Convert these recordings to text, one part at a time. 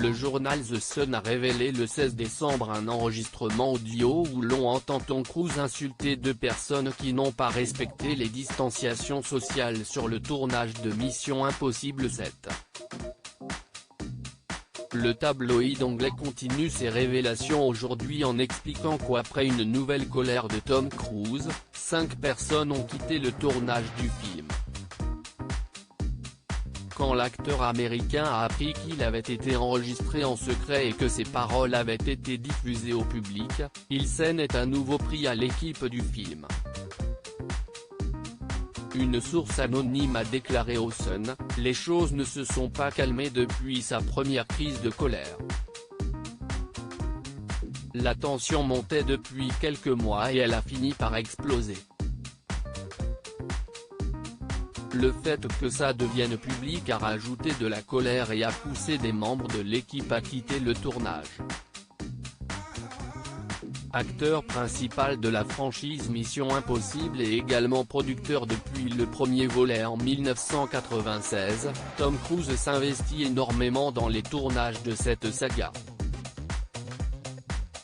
Le journal The Sun a révélé le 16 décembre un enregistrement audio où l'on entend Tom Cruise insulter deux personnes qui n'ont pas respecté les distanciations sociales sur le tournage de Mission Impossible 7. Le tabloïd anglais continue ses révélations aujourd'hui en expliquant qu'après une nouvelle colère de Tom Cruise, 5 personnes ont quitté le tournage du film. Quand l'acteur américain a appris qu'il avait été enregistré en secret et que ses paroles avaient été diffusées au public, il s'en est à nouveau pris à l'équipe du film. Une source anonyme a déclaré au Sun, « Les choses ne se sont pas calmées depuis sa première crise de colère. La tension montait depuis quelques mois et elle a fini par exploser. Le fait que ça devienne public a rajouté de la colère et a poussé des membres de l'équipe à quitter le tournage. » Acteur principal de la franchise Mission Impossible et également producteur depuis le premier volet en 1996, Tom Cruise s'investit énormément dans les tournages de cette saga.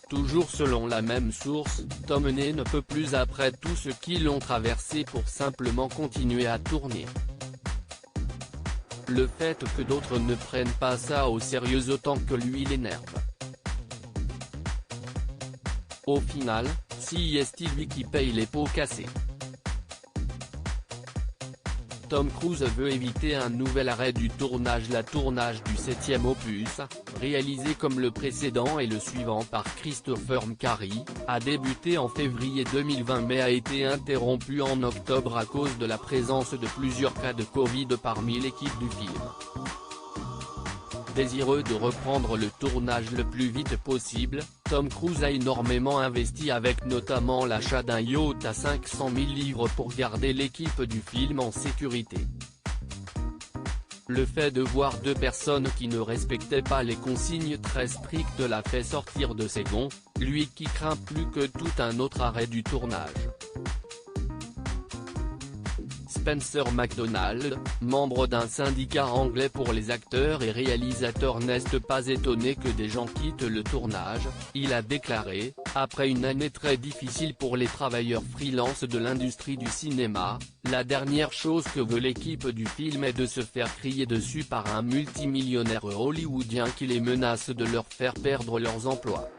Toujours selon la même source, Tom ne peut plus après tout ce qu'ils ont traversé pour simplement continuer à tourner. Le fait que d'autres ne prennent pas ça au sérieux autant que lui l'énerve. Au final, c'est lui qui paye les pots cassés. Tom Cruise veut éviter un nouvel arrêt du tournage. Le tournage du 7e opus, réalisé comme le précédent et le suivant par Christopher McQuarrie, a débuté en février 2020 mais a été interrompu en octobre à cause de la présence de plusieurs cas de Covid parmi l'équipe du film. Désireux de reprendre le tournage le plus vite possible, Tom Cruise a énormément investi avec notamment l'achat d'un yacht à 500 000 livres pour garder l'équipe du film en sécurité. Le fait de voir deux personnes qui ne respectaient pas les consignes très strictes l'a fait sortir de ses gonds, lui qui craint plus que tout un autre arrêt du tournage. Spencer MacDonald, membre d'un syndicat anglais pour les acteurs et réalisateurs, n'est pas étonné que des gens quittent le tournage. Il a déclaré, « Après une année très difficile pour les travailleurs freelance de l'industrie du cinéma, la dernière chose que veut l'équipe du film est de se faire crier dessus par un multimillionnaire hollywoodien qui les menace de leur faire perdre leurs emplois. »